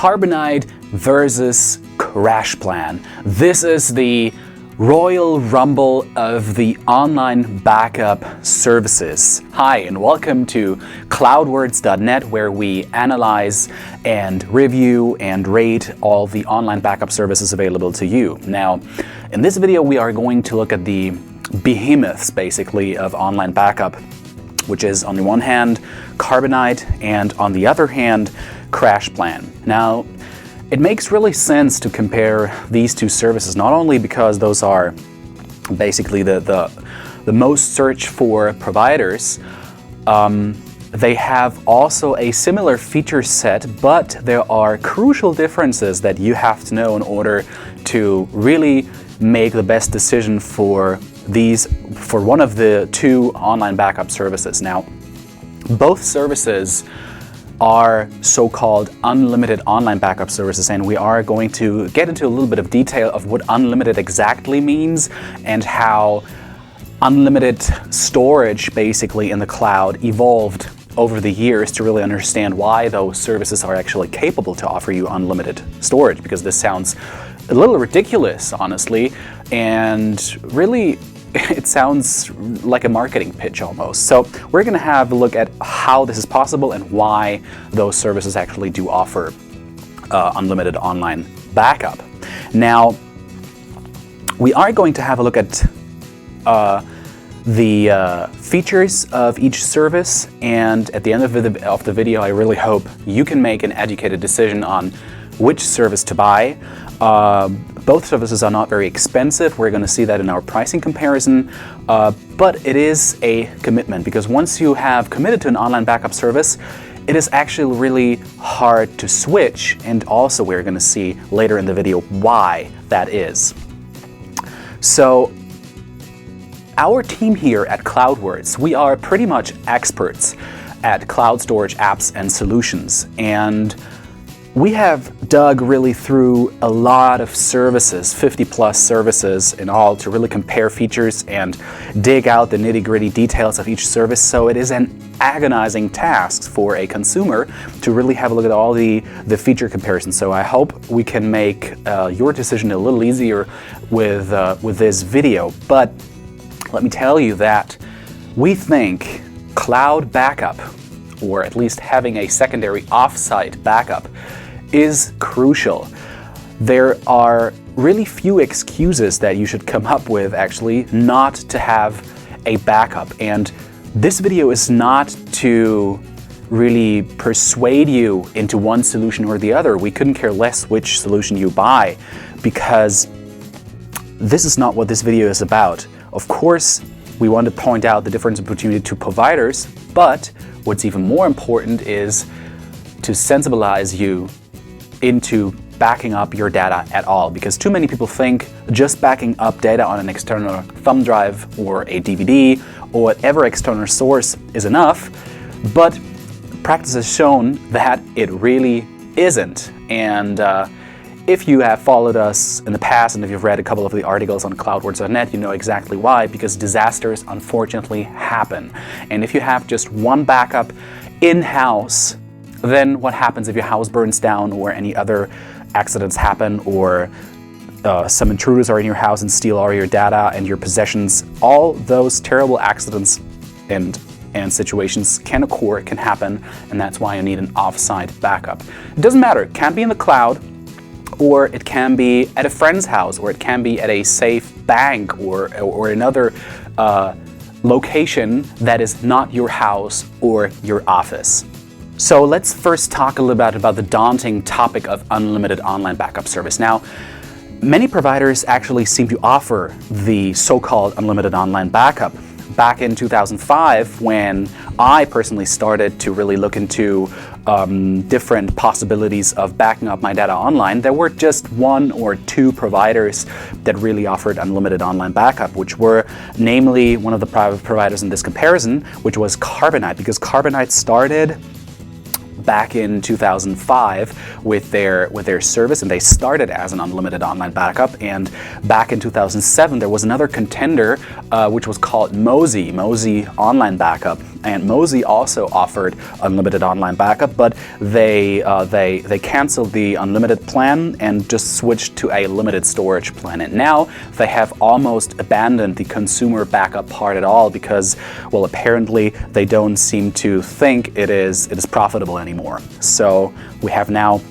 Carbonite versus Crashplan. This is the Royal Rumble of the online backup services. Hi, and welcome to cloudwords.net, where we analyze and review and rate all the online backup services available to you. Now, in this video, we are going to look at the behemoths, basically, of online backup, which is on the one hand Carbonite and on the other hand Crashplan. Now, it makes really sense to compare these two services, not only because those are basically the most searched for providers. They have also a similar feature set, but there are crucial differences that you have to know in order to really make the best decision for one of the two online backup services. Now, both services are so-called unlimited online backup services, and we are going to get into a little bit of detail of what unlimited exactly means and how unlimited storage basically in the cloud evolved over the years to really understand why those services are actually capable to offer you unlimited storage, because this sounds a little ridiculous, honestly, and really it sounds like a marketing pitch almost. So we're going to have a look at how this is possible and why those services actually do offer unlimited online backup. Now, we are going to have a look at the features of each service, and at the end of the video, I really hope you can make an educated decision on which service to buy. Both services are not very expensive. We're going to see that in our pricing comparison, but it is a commitment, because once you have committed to an online backup service, it is actually really hard to switch, and also we're going to see later in the video why that is. So, our team here at CloudWords, we are pretty much experts at cloud storage apps and solutions, and we have dug really through a lot of services, 50 plus services in all, to really compare features and dig out the nitty-gritty details of each service. So it is an agonizing task for a consumer to really have a look at all the feature comparisons. So I hope we can make your decision a little easier with this video. But let me tell you that we think cloud backup, or at least having a secondary offsite backup, is crucial. There are really few excuses that you should come up with, actually, not to have a backup. And this video is not to really persuade you into one solution or the other. We couldn't care less which solution you buy, because this is not what this video is about. Of course, we want to point out the difference between the two providers, but what's even more important is to sensibilize you into backing up your data at all, because too many people think just backing up data on an external thumb drive or a DVD or whatever external source is enough, but practice has shown that it really isn't. And if you have followed us in the past, and if you've read a couple of the articles on cloudwords.net, you know exactly why, because disasters unfortunately happen. And if you have just one backup in-house, then what happens if your house burns down or any other accidents happen, or some intruders are in your house and steal all your data and your possessions? All those terrible accidents and situations can occur, can happen, and that's why you need an offsite backup. It doesn't matter. It can be in the cloud, or it can be at a friend's house, or it can be at a safe bank or another location that is not your house or your office. So let's first talk a little bit about the daunting topic of unlimited online backup service. Now, many providers actually seem to offer the so-called unlimited online backup. Back in 2005, when I personally started to really look into different possibilities of backing up my data online, there were just one or two providers that really offered unlimited online backup, which were namely one of the private providers in this comparison, which was Carbonite, because Carbonite started back in 2005 with their service, and they started as an unlimited online backup. And back in 2007, there was another contender which was called mozy online backup, and Mozy also offered unlimited online backup, but they canceled the unlimited plan and just switched to a limited storage plan. And now they have almost abandoned the consumer backup part at all because, well, apparently they don't seem to think it is profitable anymore. So we have now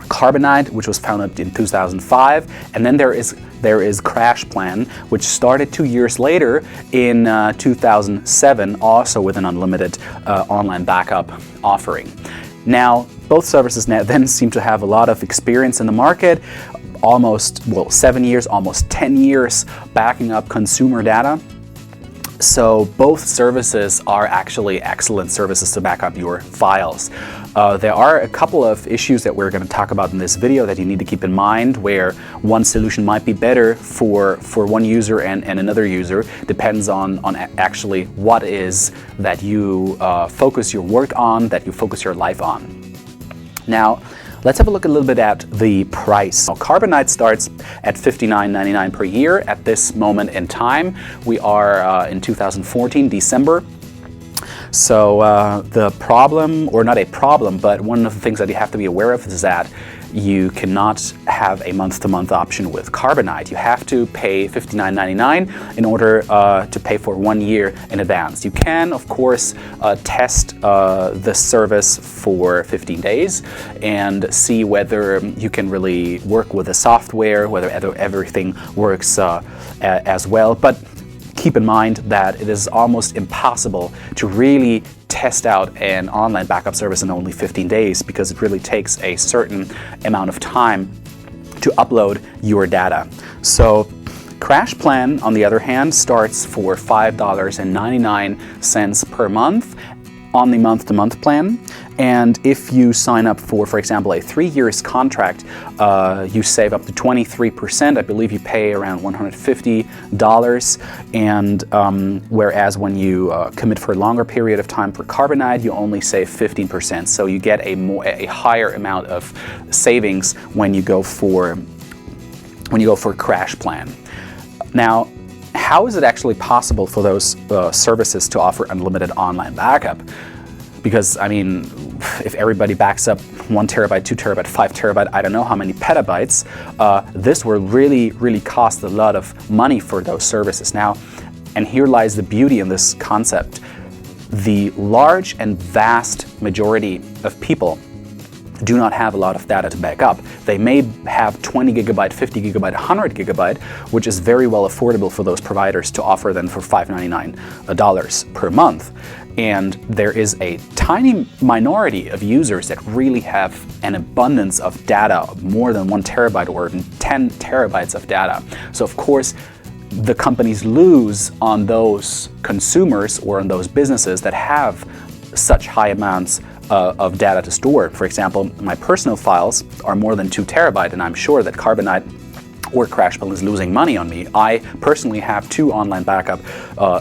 Carbonite, which was founded in 2005, and then there is Crashplan, which started 2 years later in 2007, also with an unlimited online backup offering. Now, both services now then seem to have a lot of experience in the market, almost, well, 7 years, almost 10 years backing up consumer data. So both services are actually excellent services to back up your files. There are a couple of issues that we're going to talk about in this video that you need to keep in mind, where one solution might be better for one user and another user. Depends on actually what is that you focus your work on, that you focus your life on. Now, let's have a look a little bit at the price. Now, Carbonite starts at $59.99 per year at this moment in time. We are in 2014, December. So the problem, or not a problem, but one of the things that you have to be aware of is that you cannot have a month-to-month option with Carbonite. You have to pay $59.99 in order to pay for 1 year in advance. You can, of course, test the service for 15 days and see whether you can really work with the software, whether everything works as well. But keep in mind that it is almost impossible to really test out an online backup service in only 15 days because it really takes a certain amount of time to upload your data. So Crashplan, on the other hand, starts for $5.99 per month on the month-to-month plan. And if you sign up for example, a 3 years contract, you save up to 23%. I believe you pay around $150. And whereas when you commit for a longer period of time for Carbonite, you only save 15%. So you get a higher amount of savings when you go for Crashplan. Now, how is it actually possible for those services to offer unlimited online backup? Because, I mean, if everybody backs up 1 terabyte, 2 terabyte, 5 terabyte, I don't know how many petabytes, this will really cost a lot of money for those services. Now, and here lies the beauty in this concept. The large and vast majority of people do not have a lot of data to back up. They may have 20 gigabyte, 50 gigabyte, 100 gigabyte, which is very well affordable for those providers to offer them for $5.99 per month. And there is a tiny minority of users that really have an abundance of data, more than 1 terabyte or 10 terabytes of data. So of course, the companies lose on those consumers or on those businesses that have such high amounts of data to store. For example, my personal files are more than 2 terabyte, and I'm sure that Carbonite or Crashplan is losing money on me. I personally have 2 online backup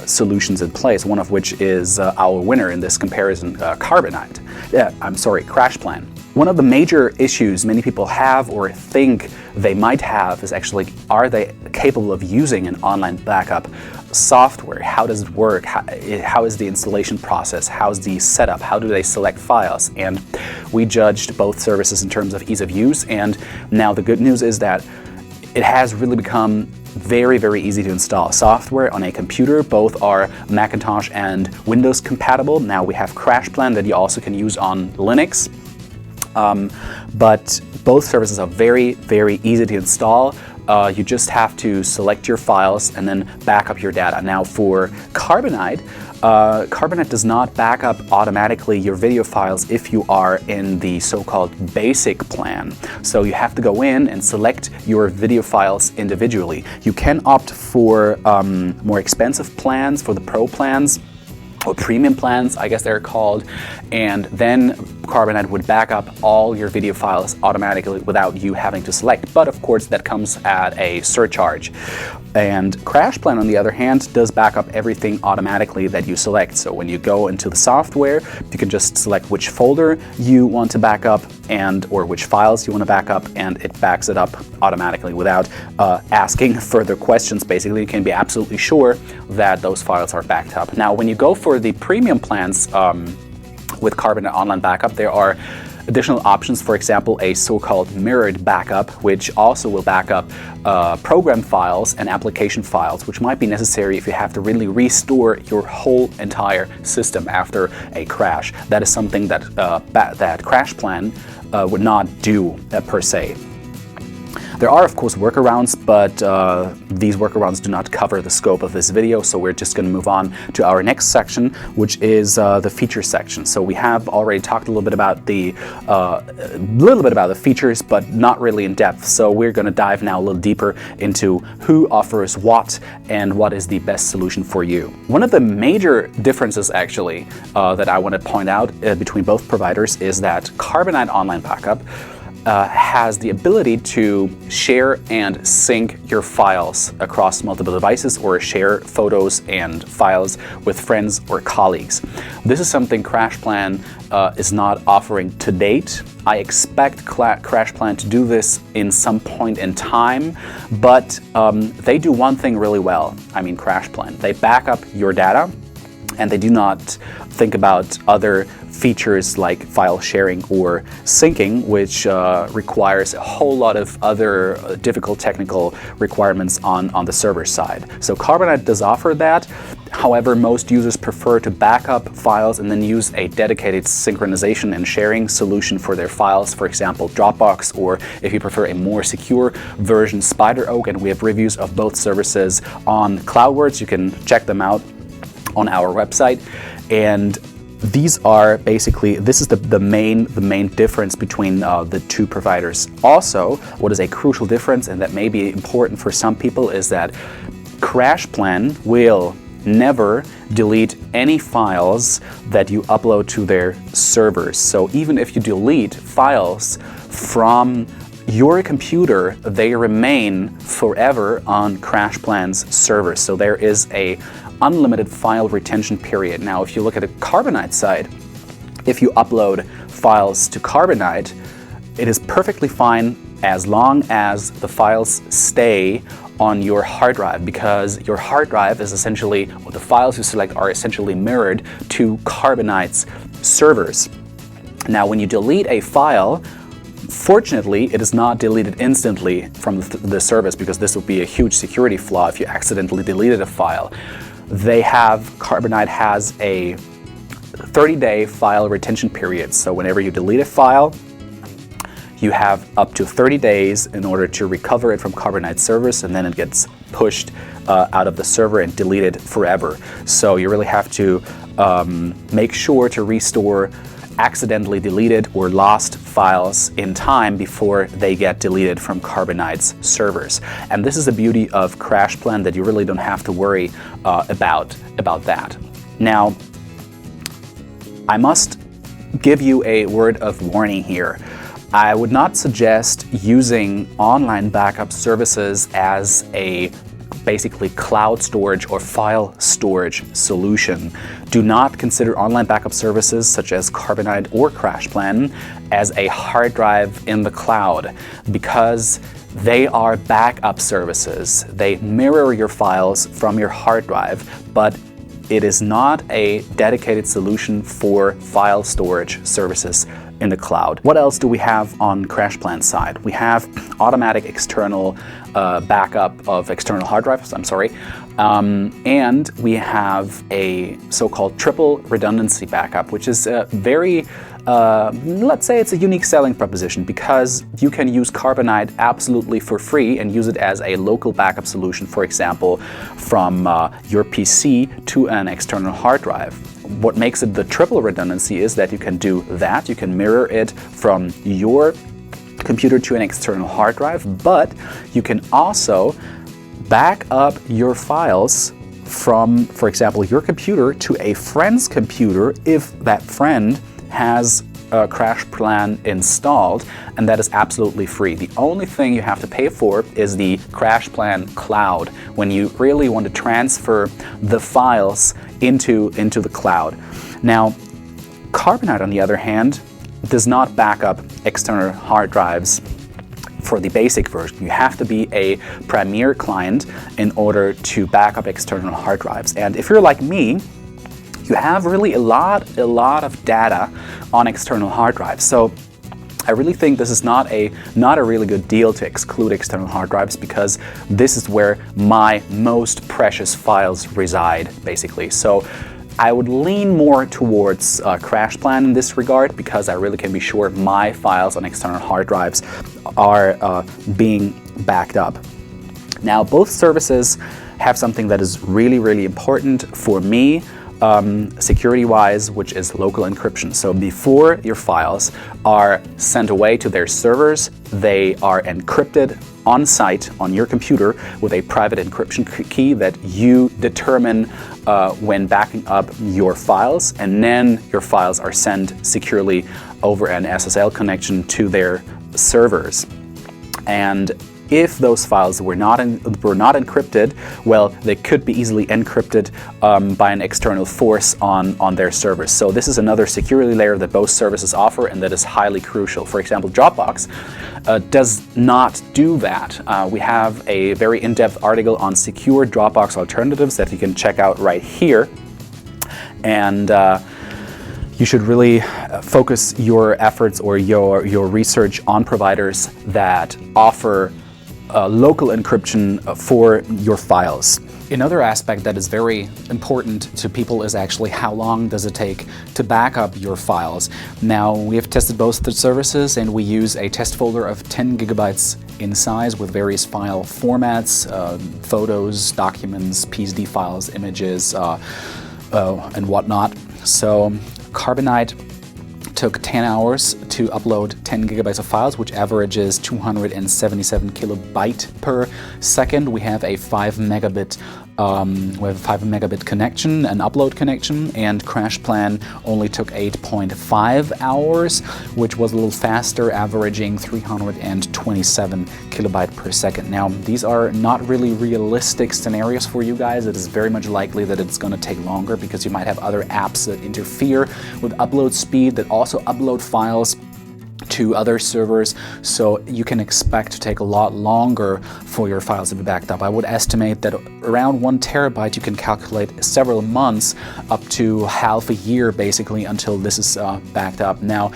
solutions in place, one of which is our winner in this comparison, Carbonite. Crashplan. One of the major issues many people have or think they might have is actually, are they capable of using an online backup software? How does it work? How is the installation process? How's the setup? How do they select files? And we judged both services in terms of ease of use, and now the good news is that it has really become very easy to install software on a computer. Both are Macintosh and Windows compatible. Now we have Crashplan that you also can use on Linux. But both services are very easy to install. You just have to select your files and then back up your data. Now for Carbonite, Carbonite does not back up automatically your video files if you are in the so-called basic plan. So you have to go in and select your video files individually. You can opt for more expensive plans, for the pro plans, or premium plans, I guess they're called, and then Carbonite would back up all your video files automatically without you having to select. But of course, that comes at a surcharge. And Crashplan, on the other hand, does back up everything automatically that you select. So when you go into the software, you can just select which folder you want to back up or which files you want to back up, and it backs it up automatically without asking further questions. Basically, you can be absolutely sure that those files are backed up. Now, when you go for the premium plans with Carbonite Online Backup, there are additional options. For example, a so-called mirrored backup, which also will back up program files and application files, which might be necessary if you have to really restore your whole entire system after a crash. That is something that that Crashplan would not do per se. There are, of course, workarounds, but these workarounds do not cover the scope of this video, so we're just going to move on to our next section, which is the feature section. So we have already talked a little bit about the features, but not really in depth. So we're going to dive now a little deeper into who offers what and what is the best solution for you. One of the major differences, actually, that I want to point out between both providers is that Carbonite Online Backup has the ability to share and sync your files across multiple devices, or share photos and files with friends or colleagues. This is something Crashplan is not offering to date. I expect Crashplan to do this in some point in time, but they do one thing really well. I mean, Crashplan. They back up your data, and they do not think about other features like file sharing or syncing, which requires a whole lot of other difficult technical requirements on the server side. So Carbonite does offer that. However, most users prefer to back up files and then use a dedicated synchronization and sharing solution for their files, for example, Dropbox, or if you prefer a more secure version, SpiderOak, and we have reviews of both services on CloudWords. You can check them out on our website. And these are basically, this is the main difference between the two providers. Also, what is a crucial difference, and that may be important for some people, is that Crashplan will never delete any files that you upload to their servers. So even if you delete files from your computer, they remain forever on Crashplan's servers. So there is a unlimited file retention period. Now, if you look at the Carbonite side, if you upload files to Carbonite, it is perfectly fine as long as the files stay on your hard drive, because your hard drive is essentially, or the files you select are essentially mirrored to Carbonite's servers. Now, when you delete a file, fortunately, it is not deleted instantly from the service, because this would be a huge security flaw if you accidentally deleted a file. Carbonite has a 30-day file retention period. So whenever you delete a file, you have up to 30 days in order to recover it from Carbonite servers, and then it gets pushed out of the server and deleted forever. So you really have to make sure to restore accidentally deleted or lost files in time before they get deleted from Carbonite's servers. And this is the beauty of Crashplan, that you really don't have to worry about that. Now, I must give you a word of warning here. I would not suggest using online backup services as a basically cloud storage or file storage solution. Do not consider online backup services such as Carbonite or Crashplan as a hard drive in the cloud, because they are backup services. They mirror your files from your hard drive, but it is not a dedicated solution for file storage services in the cloud. What else do we have on Crashplan's side? We have automatic external backup of external hard drives, and we have a so-called triple redundancy backup, which is a very, let's say it's a unique selling proposition, because you can use Carbonite absolutely for free and use it as a local backup solution, for example, from your PC to an external hard drive. What makes it the triple redundancy is that you can do that. You can mirror it from your computer to an external hard drive, but you can also back up your files from, for example, your computer to a friend's computer if that friend has Crashplan installed, and that is absolutely free. The only thing you have to pay for is the Crashplan Cloud when you really want to transfer the files into the cloud. Now, Carbonite, on the other hand, does not back up external hard drives for the basic version. You have to be a Premier client in order to back up external hard drives. And if you're like me, you have really a lot of data on external hard drives. So I really think this is not a really good deal to exclude external hard drives, because this is where my most precious files reside, basically. So I would lean more towards Crashplan in this regard, because I really can be sure my files on external hard drives are being backed up. Now, both services have something that is really important for me, security-wise, which is local encryption. So before your files are sent away to their servers, they are encrypted on site on your computer with a private encryption key that you determine when backing up your files, and then your files are sent securely over an SSL connection to their servers. And if those files were not encrypted, well, they could be easily encrypted by an external force on their servers. So this is another security layer that both services offer, and that is highly crucial. For example, Dropbox does not do that. We have a very in-depth article on secure Dropbox alternatives that you can check out right here. And you should really focus your efforts or your research on providers that offer local encryption for your files. Another aspect that is very important to people is actually how long does it take to back up your files. Now, we have tested both the services, and we use a test folder of 10 gigabytes in size with various file formats, photos, documents, PSD files, images, and whatnot. So Carbonite took 10 hours to upload 10 gigabytes of files, which averages 277 kilobyte per second. We have a 5 megabit connection, an upload connection, and Crashplan only took 8.5 hours, which was a little faster, averaging 327 kilobyte per second. Now, these are not really realistic scenarios for you guys. It is very much likely that it's going to take longer, because you might have other apps that interfere with upload speed, that also upload files to other servers, so you can expect to take a lot longer for your files to be backed up. I would estimate that around 1 terabyte you can calculate several months, up to half a year basically, until this is backed up. Now,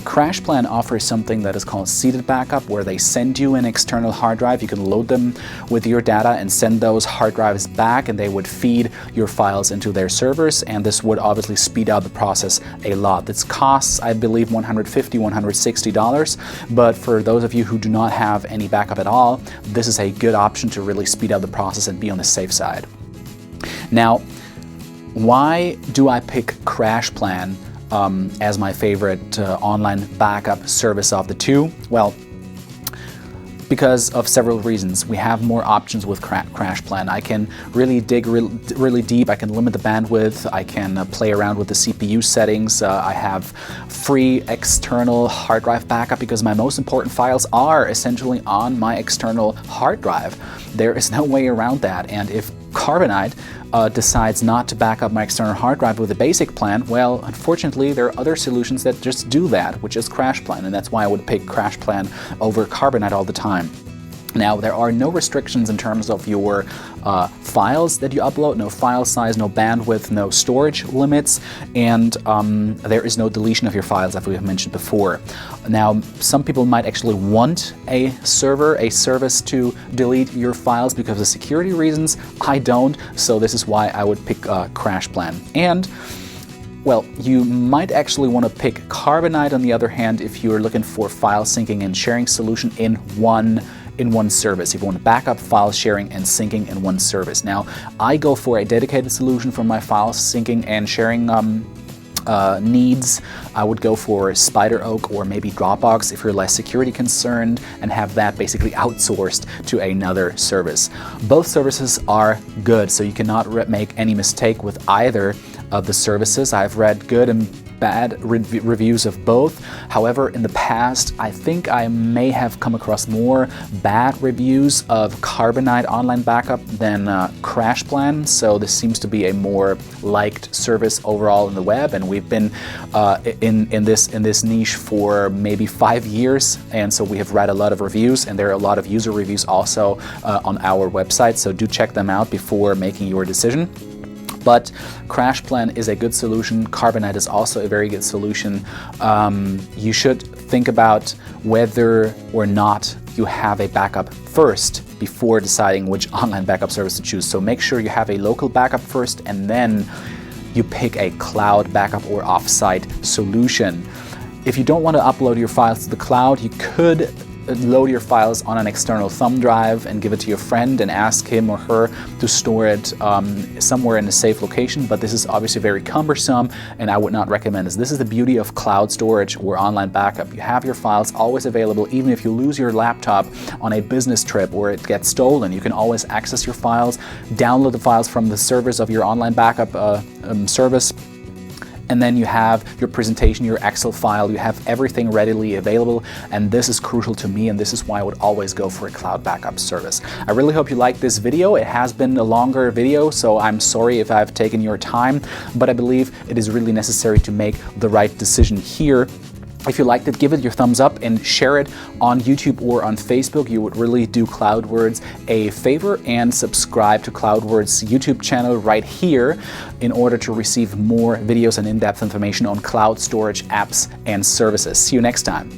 Crashplan offers something that is called seeded backup, where they send you an external hard drive. You can load them with your data and send those hard drives back, and they would feed your files into their servers, and this would obviously speed up the process a lot. This costs, I believe, $150, $160, but for those of you who do not have any backup at all, this is a good option to really speed up the process and be on the safe side. Now, why do I pick Crashplan as my favorite online backup service of the two? Well, because of several reasons. We have more options with Crashplan. I can really dig really deep. I can limit the bandwidth. I can play around with the CPU settings. I have free external hard drive backup, because my most important files are essentially on my external hard drive. There is no way around that. And if Carbonite decides not to back up my external hard drive with a basic plan, well, unfortunately, there are other solutions that just do that, which is Crashplan, and that's why I would pick Crashplan over Carbonite all the time. Now, there are no restrictions in terms of your files that you upload, no file size, no bandwidth, no storage limits, and there is no deletion of your files, as we have mentioned before. Now, some people might actually want a service to delete your files because of security reasons. I don't, so this is why I would pick Crashplan. And well, you might actually want to pick Carbonite, on the other hand, if you're looking for file syncing and sharing solution in one service. If you want to back up file sharing and syncing in one service. Now, I go for a dedicated solution for my file syncing and sharing needs. I would go for SpiderOak or maybe Dropbox if you're less security concerned, and have that basically outsourced to another service. Both services are good, so you cannot make any mistake with either of the services. I've read good and bad reviews of both. However, in the past, I think I may have come across more bad reviews of Carbonite Online Backup than Crashplan. So this seems to be a more liked service overall in the web, and we've been in this niche for maybe 5 years, and so we have read a lot of reviews, and there are a lot of user reviews also on our website. So do check them out before making your decision. But Crashplan is a good solution. Carbonite is also a very good solution. You should think about whether or not you have a backup first before deciding which online backup service to choose. So make sure you have a local backup first, and then you pick a cloud backup or offsite solution. If you don't want to upload your files to the cloud, you could load your files on an external thumb drive and give it to your friend and ask him or her to store it somewhere in a safe location, but this is obviously very cumbersome and I would not recommend this. This is the beauty of cloud storage or online backup. You have your files always available. Even if you lose your laptop on a business trip or it gets stolen, you can always access your files, download the files from the servers of your online backup service, and then you have your presentation, your Excel file, you have everything readily available, and this is crucial to me, and this is why I would always go for a cloud backup service. I really hope you liked this video. It has been a longer video, so I'm sorry if I've taken your time, but I believe it is really necessary to make the right decision here. If you liked it, give it your thumbs up and share it on YouTube or on Facebook. You would really do CloudWords a favor, and subscribe to CloudWords YouTube channel right here in order to receive more videos and in-depth information on cloud storage apps and services. See you next time.